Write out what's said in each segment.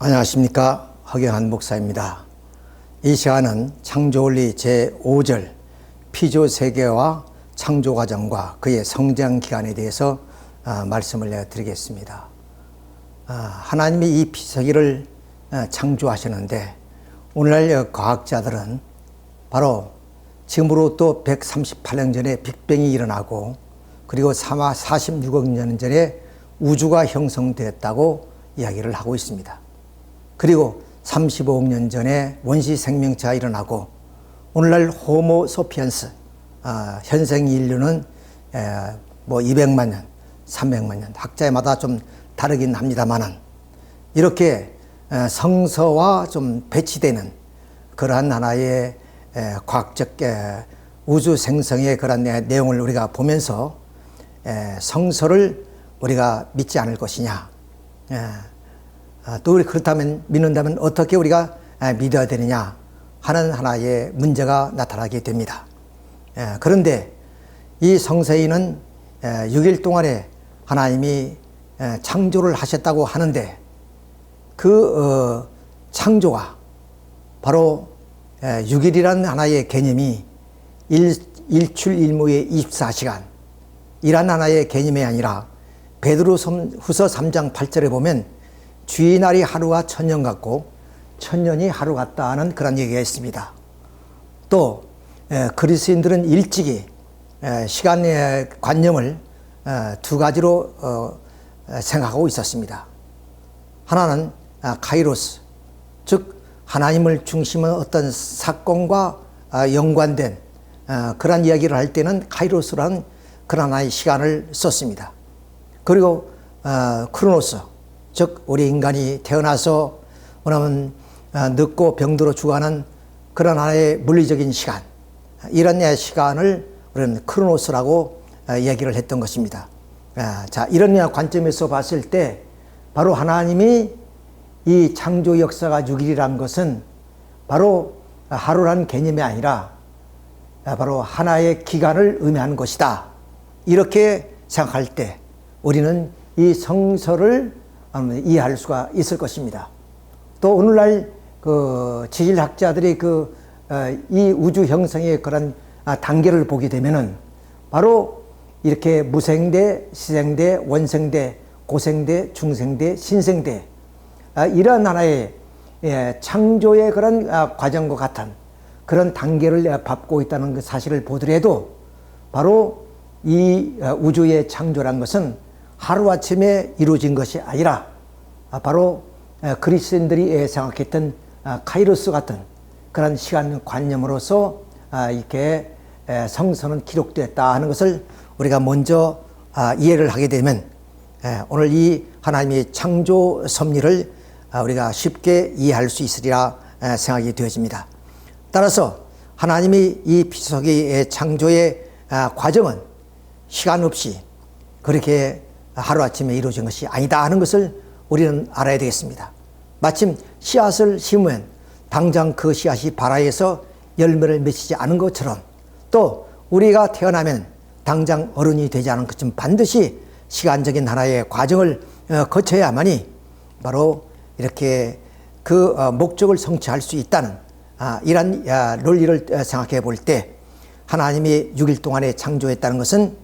안녕하십니까. 허경한 목사입니다. 이 시간은 창조원리 제5절 피조세계와 창조과정과 그의 성장기간에 대해서 말씀을 드리겠습니다. 하나님이 이 피조세계를 창조하셨는데 오늘날 과학자들은 바로 지금으로부터 138년 전에 빅뱅이 일어나고 그리고 46억 년 전에 우주가 형성되었다고 이야기를 하고 있습니다. 그리고 35억 년 전에 원시 생명체가 일어나고 오늘날 호모소피언스 현생 인류는 200만 년, 300만 년 학자마다 좀 다르긴 합니다만은 이렇게 성서와 좀 배치되는 그러한 하나의 과학적 우주 생성의 그런 내용을 우리가 보면서 성서를 우리가 믿지 않을 것이냐, 또 그렇다면 믿는다면 어떻게 우리가 믿어야 되느냐 하는 하나의 문제가 나타나게 됩니다. 그런데 이 성서에는 6일 동안에 하나님이 창조를 하셨다고 하는데 그 창조가 바로 6일이라는 하나의 개념이 일출일무의 24시간 이란 하나의 개념이 아니라 베드로후서 3장 8절에 보면 주의날이 하루가 천년 같고 천년이 하루 같다 하는 그런 얘기가 있습니다. 또 그리스인들은 일찍이 시간의 관념을 두 가지로 생각하고 있었습니다. 하나는 카이로스, 즉 하나님을 중심으로 어떤 사건과 연관된 그런 이야기를 할 때는 카이로스라는 그런 하나의 시간을 썼습니다. 그리고 크로노스, 즉 우리 인간이 태어나서 뭐냐면 늙고 병들어 죽어가는 그런 하나의 물리적인 시간, 이런 시간을 우리는 크로노스라고 얘기를 했던 것입니다. 자, 이런 관점에서 봤을 때 바로 하나님이 이 창조 역사가 6일이라는 것은 바로 하루라는 개념이 아니라 바로 하나의 기간을 의미하는 것이다. 이렇게 생각할 때 우리는 이 성서를 이해할 수가 있을 것입니다. 또 오늘날 그 지질학자들이 이 우주 형성의 그런 단계를 보게 되면은 바로 이렇게 무생대, 시생대, 원생대, 고생대, 중생대, 신생대 이러한 하나의 창조의 그런 과정과 같은 그런 단계를 밟고 있다는 그 사실을 보더라도 바로 이 우주의 창조란 것은 하루아침에 이루어진 것이 아니라 바로 그리스인들이 생각했던 카이로스 같은 그런 시간 관념으로서 이렇게 성서는 기록되었다 하는 것을 우리가 먼저 이해를 하게 되면 오늘 이 하나님의 창조 섭리를 우리가 쉽게 이해할 수 있으리라 생각이 되어집니다. 따라서 하나님이 이 피조세계의 창조의 과정은 시간 없이 그렇게 하루아침에 이루어진 것이 아니다 하는 것을 우리는 알아야 되겠습니다. 마침 씨앗을 심으면 당장 그 씨앗이 발아에서 열매를 맺히지 않은 것처럼 또 우리가 태어나면 당장 어른이 되지 않은 것처럼 반드시 시간적인 하나의 과정을 거쳐야만이 바로 이렇게 그 목적을 성취할 수 있다는 이런 논리를 생각해 볼 때 하나님이 6일 동안에 창조했다는 것은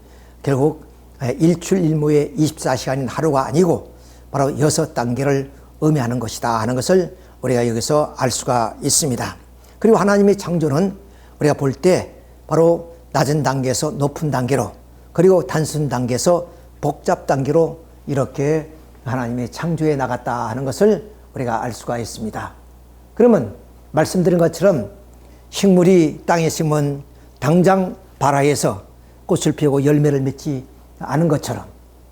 결국 일출일무의 24시간인 하루가 아니고 바로 6단계를 의미하는 것이다 하는 것을 우리가 여기서 알 수가 있습니다. 그리고 하나님의 창조는 우리가 볼 때 바로 낮은 단계에서 높은 단계로 그리고 단순 단계에서 복잡 단계로 이렇게 하나님의 창조해 나갔다 하는 것을 우리가 알 수가 있습니다. 그러면 말씀드린 것처럼 식물이 땅에 심은 당장 발아에서 꽃을 피우고 열매를 맺지 않은 것처럼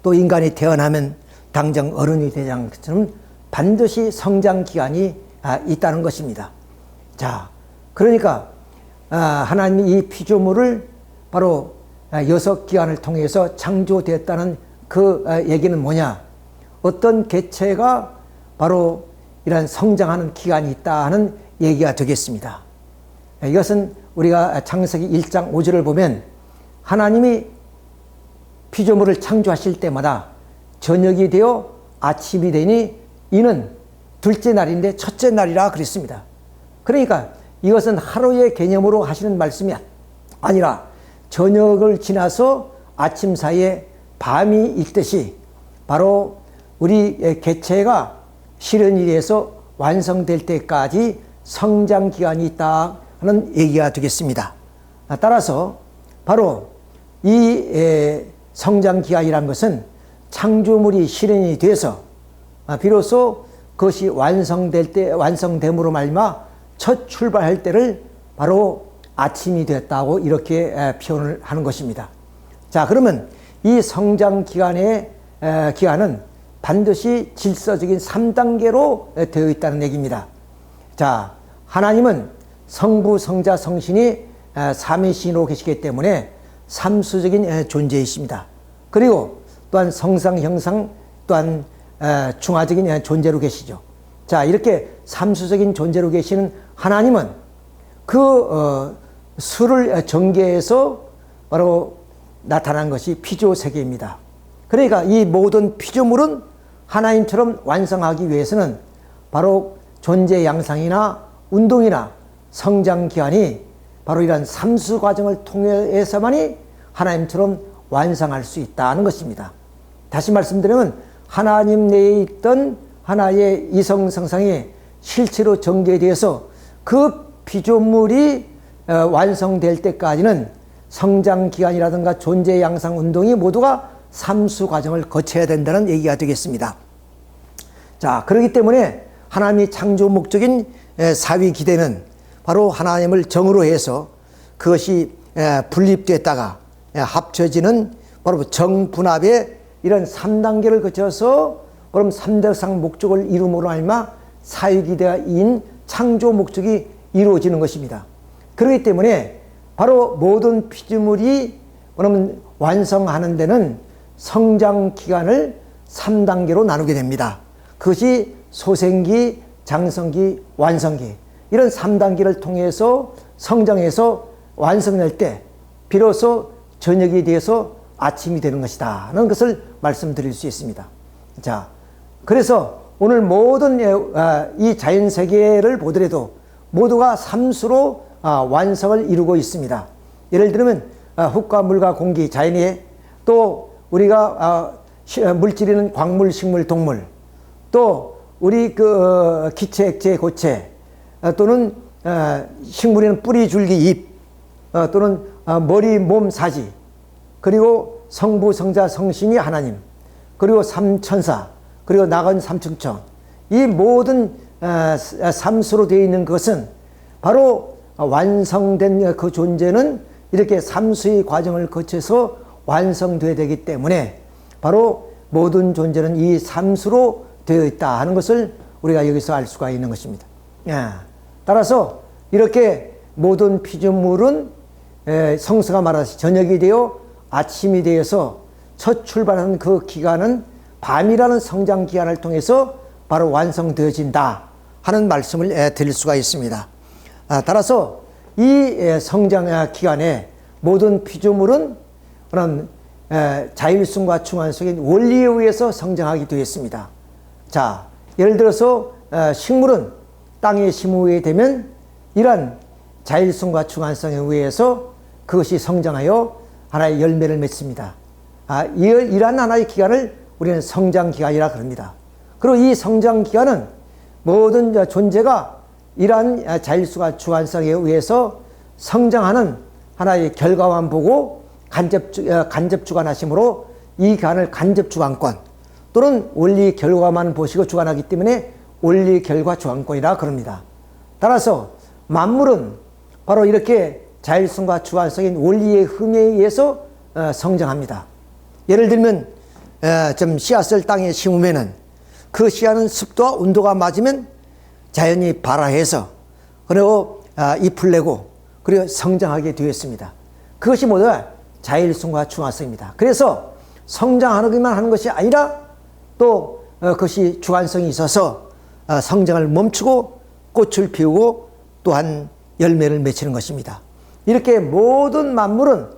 또 인간이 태어나면 당장 어른이 되지 않은 것처럼 반드시 성장 기간이 있다는 것입니다. 자, 그러니까 하나님이 이 피조물을 바로 6기간을 통해서 창조되었다는 그 얘기는 뭐냐? 어떤 개체가 바로 이런 성장하는 기간이 있다 하는 얘기가 되겠습니다. 이것은 우리가 창세기 1장 5절을 보면 하나님이 피조물을 창조하실 때마다 저녁이 되어 아침이 되니 이는 둘째 날인데 첫째 날이라 그랬습니다. 그러니까 이것은 하루의 개념으로 하시는 말씀이 아니라 저녁을 지나서 아침 사이에 밤이 있듯이 바로 우리 개체가 실현이 돼서 완성될 때까지 성장 기간이 있다 하는 얘기가 되겠습니다. 따라서 바로 이 성장 기간이라는 것은 창조물이 실현이 돼서 비로소 그것이 완성됨으로 말미암아 첫 출발할 때를 바로 아침이 됐다고 이렇게 표현을 하는 것입니다. 자, 그러면 이 성장 기간은 반드시 질서적인 3단계로 되어 있다는 얘기입니다. 자, 하나님은 성부, 성자, 성신이 삼위신으로 계시기 때문에 삼수적인 존재이십니다. 그리고 또한 성상, 형상, 또한 중화적인 존재로 계시죠. 자, 이렇게 삼수적인 존재로 계시는 하나님은 그 수를 전개해서 바로 나타난 것이 피조세계입니다. 그러니까 이 모든 피조물은 하나님처럼 완성하기 위해서는 바로 존재 양상이나 운동이나 성장 기한이 바로 이런 삼수 과정을 통해서만이 하나님처럼 완성할 수 있다는 것입니다. 다시 말씀드리면 하나님 내에 있던 하나의 이성성상이 실체로 전개되어서 그 피조물이 완성될 때까지는 성장 기간이라든가 존재 양상 운동이 모두가 삼수 과정을 거쳐야 된다는 얘기가 되겠습니다. 자, 그렇기 때문에 하나님의 창조 목적인 사위 기대는 바로 하나님을 정으로 해서 그것이 분립됐다가 합쳐지는 바로 정분합의 이런 3단계를 거쳐서 그럼 3대상 목적을 이룸으로 말미암아 사위기대인 창조 목적이 이루어지는 것입니다. 그렇기 때문에 바로 모든 피조물이 그러면 완성하는 데는 성장 기간을 3단계로 나누게 됩니다. 그것이 소생기, 장성기, 완성기 이런 3단계를 통해서 성장해서 완성될 때 비로소 저녁이 되어서 아침이 되는 것이다 하는 것을 말씀드릴 수 있습니다. 자, 그래서 오늘 모든 이 자연세계를 보더라도 모두가 삼수로 완성을 이루고 있습니다. 예를 들면 흙과 물과 공기, 자연에 또 우리가 물질이는 광물, 식물, 동물 또 우리 그 기체, 액체, 고체 또는 식물에는 뿌리, 줄기, 잎 또는 머리, 몸, 사지 그리고 성부, 성자, 성신이 하나님 그리고 삼천사 그리고 나간 삼층청 이 모든 삼수로 되어 있는 것은 바로 완성된 그 존재는 이렇게 삼수의 과정을 거쳐서 완성되어야 되기 때문에 바로 모든 존재는 이 삼수로 되어 있다 하는 것을 우리가 여기서 알 수가 있는 것입니다. 따라서 이렇게 모든 피조물은 성서가 말하듯이 저녁이 되어 아침이 되어서 첫 출발하는 그 기간은 밤이라는 성장 기간을 통해서 바로 완성되어진다 하는 말씀을 드릴 수가 있습니다. 따라서 이 성장 기간에 모든 피조물은 그런 자율성과 중환성인 원리에 의해서 성장하게 되었습니다. 자, 예를 들어서 식물은 땅에 심우게 되면 이러한 자율성과 중환성에 의해서 그것이 성장하여 하나의 열매를 맺습니다. 이러한 하나의 기간을 우리는 성장 기간이라 그럽니다. 그리고 이 성장 기간은 모든 존재가 이러한 자율성과 중환성에 의해서 성장하는 하나의 결과만 보고 간접 주관하심으로 이 기간을 간접 주관권 또는 원리 결과만 보시고 주관하기 때문에 원리 결과 주관권이라 그럽니다. 따라서 만물은 바로 이렇게 자율성과 주관성인 원리의 흠에 의해서 성장합니다. 예를 들면 좀 씨앗을 땅에 심으면은 그 씨앗은 습도와 온도가 맞으면 자연이 발화해서 그리고 잎을 내고 그리고 성장하게 되었습니다. 그것이 모두 자율성과 중화성입니다. 그래서 성장하기만 하는 것이 아니라 또 그것이 주관성이 있어서 성장을 멈추고 꽃을 피우고 또한 열매를 맺히는 것입니다. 이렇게 모든 만물은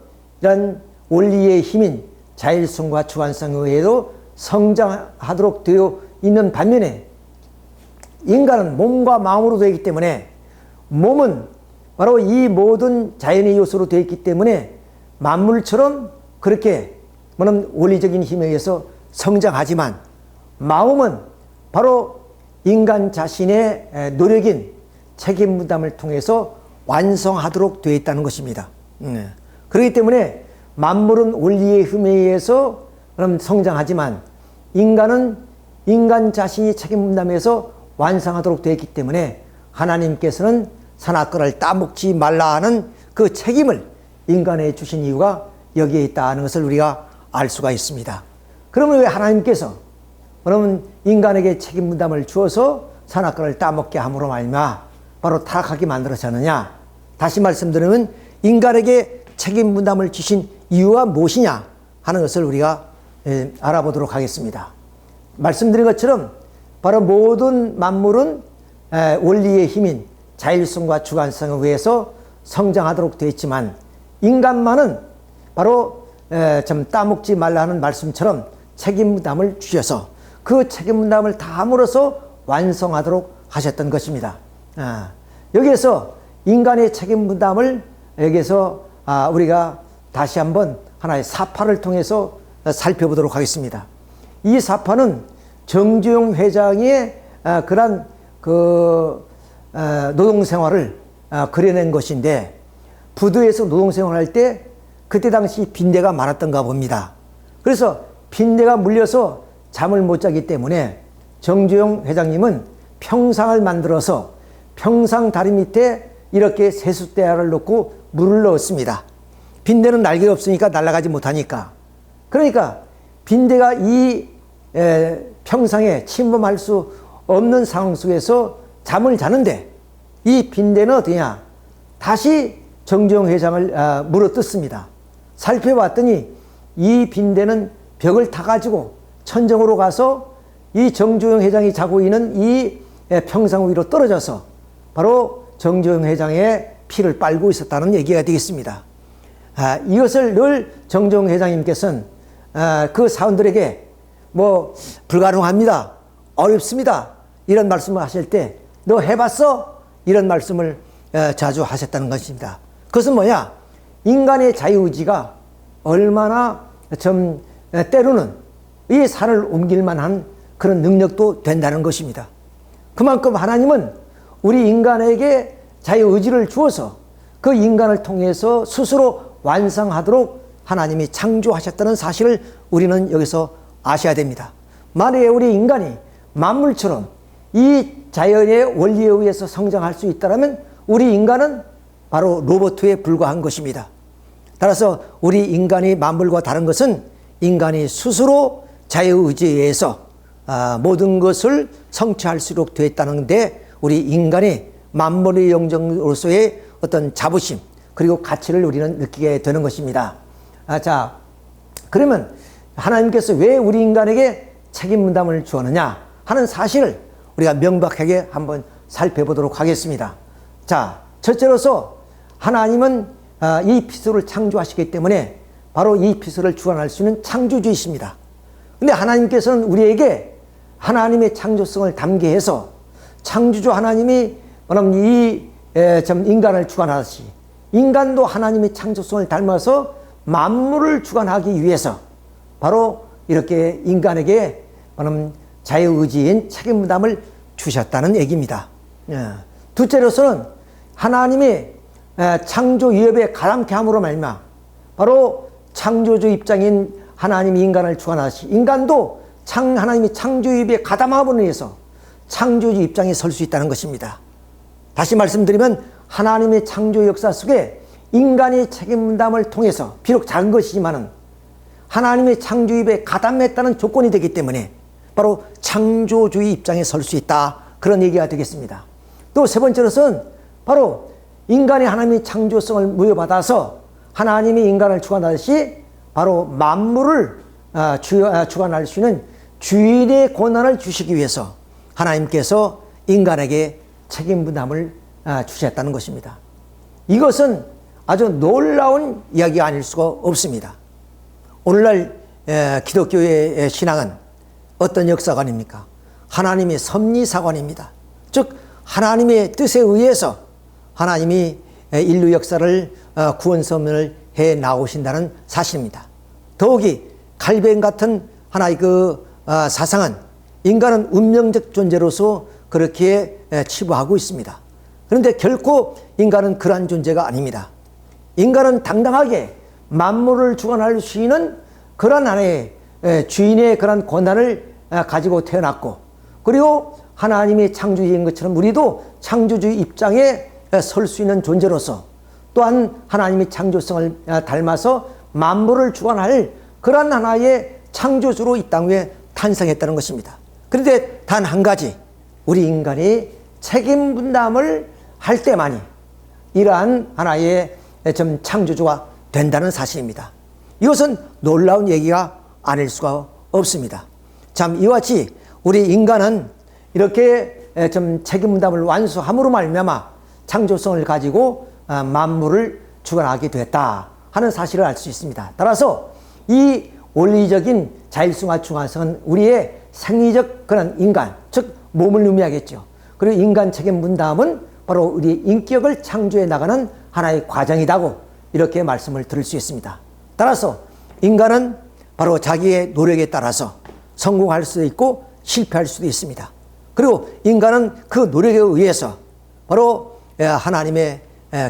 이런 원리의 힘인 자율성과 주관성 외에도 성장하도록 되어 있는 반면에 인간은 몸과 마음으로 되어 있기 때문에 몸은 바로 이 모든 자연의 요소로 되어 있기 때문에 만물처럼 그렇게 원리적인 힘에 의해서 성장하지만 마음은 바로 인간 자신의 노력인 책임 부담을 통해서 완성하도록 되어 있다는 것입니다. 그렇기 때문에 만물은 원리의 힘에 의해서 성장하지만 인간은 인간 자신이 책임 분담해서 완성하도록 되어 있기 때문에 하나님께서는 선악과를 따먹지 말라 하는 그 책임을 인간에 주신 이유가 여기에 있다는 것을 우리가 알 수가 있습니다. 그러면 왜 하나님께서 그러면 인간에게 책임 분담을 주어서 선악과를 따먹게 함으로 말미암아 바로 타락하게 만들어졌느냐? 다시 말씀드리면 인간에게 책임 분담을 주신 이유가 무엇이냐 하는 것을 우리가 알아보도록 하겠습니다. 말씀드린 것처럼 바로 모든 만물은 원리의 힘인 자율성과 주관성에 의해서 성장하도록 되어 있지만 인간만은 바로 좀 따먹지 말라는 말씀처럼 책임 부담을 주셔서 그 책임 부담을 다함으로써 완성하도록 하셨던 것입니다. 여기에서 인간의 책임 부담을 여기서 우리가 다시 한번 하나의 사파를 통해서 살펴보도록 하겠습니다. 이 사파는 정주영 회장의 그런 노동생활을 그려낸 것인데 부두에서 노동생활할 때 그때 당시 빈대가 많았던가 봅니다. 그래서 빈대가 물려서 잠을 못 자기 때문에 정주영 회장님은 평상을 만들어서 평상 다리 밑에 이렇게 세숫대야를 놓고 물을 넣었습니다. 빈대는 날개가 없으니까 날아가지 못하니까. 그러니까 빈대가 이 평상에 침범할 수 없는 상황 속에서 잠을 자는데 이 빈대는 어떠냐? 다시 정주영 회장을 물어뜯습니다. 살펴봤더니 이 빈대는 벽을 타가지고 천정으로 가서 이 정주영 회장이 자고 있는 이 평상 위로 떨어져서 바로 정주영 회장의 피를 빨고 있었다는 얘기가 되겠습니다. 이것을 늘 정주영 회장님께서는 그 사원들에게 불가능합니다. 어렵습니다. 이런 말씀을 하실 때 너 해봤어? 이런 말씀을 자주 하셨다는 것입니다. 그것은 뭐냐? 인간의 자유의지가 얼마나 좀 때로는 이 산을 옮길 만한 그런 능력도 된다는 것입니다. 그만큼 하나님은 우리 인간에게 자유의지를 주어서 그 인간을 통해서 스스로 완성하도록 하나님이 창조하셨다는 사실을 우리는 여기서 아셔야 됩니다. 만약에 우리 인간이 만물처럼 이 자연의 원리에 의해서 성장할 수 있다면 우리 인간은 바로 로봇에 불과한 것입니다. 따라서 우리 인간이 만물과 다른 것은 인간이 스스로 자유의지에 의해서 모든 것을 성취할 수 있도록 되어 있다는 데 우리 인간이 만물의 영정으로서의 어떤 자부심 그리고 가치를 우리는 느끼게 되는 것입니다. 자, 그러면 하나님께서 왜 우리 인간에게 책임 분담을 주었느냐 하는 사실을 우리가 명백하게 한번 살펴보도록 하겠습니다. 자, 첫째로서 하나님은 이 피조를 창조하시기 때문에 바로 이 피조를 주관할 수 있는 창조주이십니다. 근데 하나님께서는 우리에게 하나님의 창조성을 담게 해서 창조주 하나님이 이 인간을 주관하듯이 인간도 하나님의 창조성을 닮아서 만물을 주관하기 위해서 바로 이렇게 인간에게 자유의지인 책임 부담을 주셨다는 얘기입니다. 둘째로서는 하나님이 창조 위협에 가담케 함으로 말미암아 바로 창조주 입장인 하나님이 인간을 주관하시 인간도 하나님이 창조 위협에 가담함으로 인해서 창조주 입장에 설 수 있다는 것입니다. 다시 말씀드리면 하나님의 창조 역사 속에 인간의 책임 분담을 통해서 비록 작은 것이지만은 하나님의 창조 위협에 가담했다는 조건이 되기 때문에 바로 창조주의 입장에 설 수 있다. 그런 얘기가 되겠습니다. 또 세 번째로서는 바로 인간이 하나님의 창조성을 부여받아서 하나님이 인간을 주관하듯이 바로 만물을 주관할 수 있는 주인의 권한을 주시기 위해서 하나님께서 인간에게 책임 부담을 주셨다는 것입니다. 이것은 아주 놀라운 이야기가 아닐 수가 없습니다. 오늘날 기독교의 신앙은 어떤 역사관입니까? 하나님의 섭리사관입니다. 즉 하나님의 뜻에 의해서 하나님이 인류 역사를 구원 선언을 해 나오신다는 사실입니다. 더욱이 갈뱅 같은 하나의 그 사상은 인간은 운명적 존재로서 그렇게 치부하고 있습니다. 그런데 결코 인간은 그러한 존재가 아닙니다. 인간은 당당하게 만물을 주관할 수 있는 그러한 하나의 주인의 그러한 권한을 가지고 태어났고, 그리고 하나님이 창조주인 것처럼 우리도 창조주의 입장에 설 수 있는 존재로서 또한 하나님의 창조성을 닮아서 만물을 주관할 그러한 하나의 창조주로 이 땅 위에 탄생했다는 것입니다. 그런데 단 한 가지, 우리 인간이 책임 분담을 할 때만이 이러한 하나의 좀 창조주가 된다는 사실입니다. 이것은 놀라운 얘기가 아닐 수가 없습니다. 참 이와 같이 우리 인간은 이렇게 좀 책임 분담을 완수함으로 말미암아 창조성을 가지고 만물을 주관하게 됐다 하는 사실을 알 수 있습니다. 따라서 이 원리적인 자율성과 중화성은 우리의 생리적 그런 인간, 즉 몸을 의미하겠죠. 그리고 인간 책임 분담은 바로 우리 인격을 창조해 나가는 하나의 과정이라고 이렇게 말씀을 드릴 수 있습니다. 따라서 인간은 바로 자기의 노력에 따라서 성공할 수도 있고 실패할 수도 있습니다. 그리고 인간은 그 노력에 의해서 바로 하나님의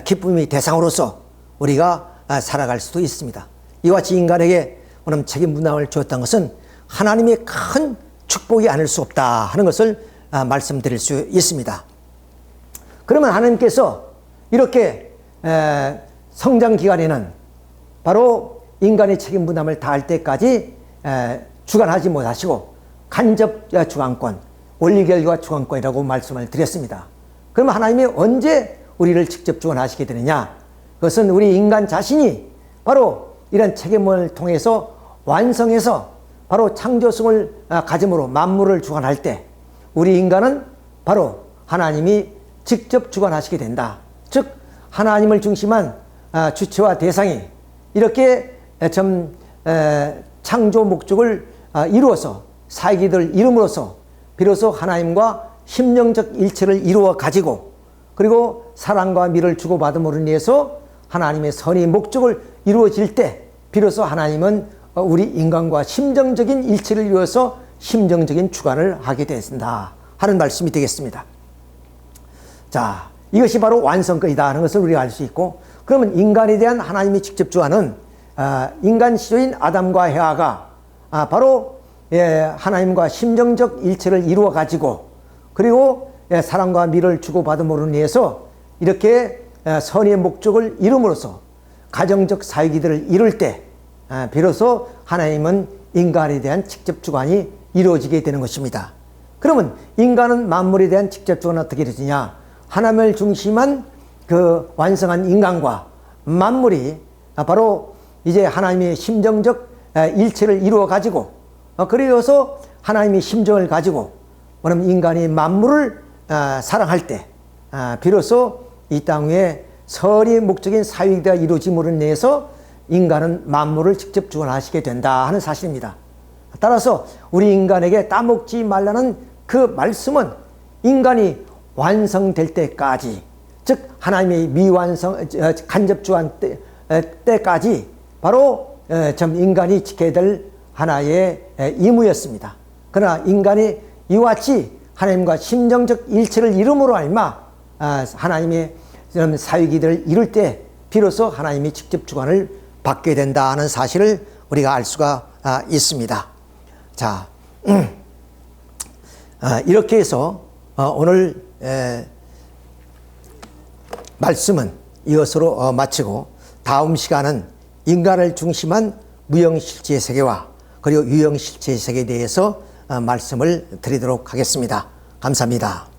기쁨의 대상으로서 우리가 살아갈 수도 있습니다. 이와 같이 인간에게 오늘 책임 분담을 주었던 것은 하나님의 큰 축복이 아닐 수 없다 하는 것을 말씀드릴 수 있습니다. 그러면 하나님께서 이렇게 성장 기간에는 바로 인간의 책임 분담을 다할 때까지 주관하지 못하시고 간접 주관권, 원리결과 주관권이라고 말씀을 드렸습니다. 그러면 하나님이 언제 우리를 직접 주관하시게 되느냐? 그것은 우리 인간 자신이 바로 이런 책임을 통해서 완성해서 바로 창조성을 가짐으로 만물을 주관할 때 우리 인간은 바로 하나님이 직접 주관하시게 된다. 즉 하나님을 중심한 주체와 대상이 이렇게 좀 창조 목적을 이루어서 사기들 이름으로써 비로소 하나님과 심령적 일체를 이루어 가지고 그리고 사랑과 미를 주고받음으로 인해서 하나님의 선의 목적을 이루어질 때 비로소 하나님은 우리 인간과 심정적인 일체를 이루어서 심정적인 주관을 하게 된다 하는 말씀이 되겠습니다. 자, 이것이 바로 완성권이다 하는 것을 우리가 알 수 있고, 그러면 인간에 대한 하나님이 직접 주관은 인간 시조인 아담과 헤아가 바로 하나님과 심정적 일체를 이루어 가지고 그리고 사랑과 미를 주고받음으로 인해서 이렇게 선의 목적을 이룸으로써 가정적 사유기들을 이룰 때 비로소 하나님은 인간에 대한 직접 주관이 이루어지게 되는 것입니다. 그러면 인간은 만물에 대한 직접 주관은 어떻게 이루어지냐? 하나님을 중심한 그 완성한 인간과 만물이 바로 이제 하나님의 심정적 일체를 이루어 가지고 그래서 하나님의 심정을 가지고 그럼 인간이 만물을 사랑할 때 비로소 이 땅 위에 선의 목적인 사유가 이루어짐으로 인해서 인간은 만물을 직접 주관하시게 된다 하는 사실입니다. 따라서 우리 인간에게 따먹지 말라는 그 말씀은 인간이 완성될 때까지, 즉 하나님의 미완성 간접 주관 때까지 바로 참 인간이 지켜야 될 하나의 임무였습니다. 그러나 인간이 이와 같이 하나님과 심정적 일체를 이룸으로 알마 하나님의 사유기들을 이룰 때 비로소 하나님이 직접 주관을 받게 된다는 사실을 우리가 알 수가 있습니다. 자, 이렇게 해서 오늘 말씀은 이것으로 마치고 다음 시간은 인간을 중심한 무형실체 세계와 그리고 유형실체 세계에 대해서 말씀을 드리도록 하겠습니다. 감사합니다.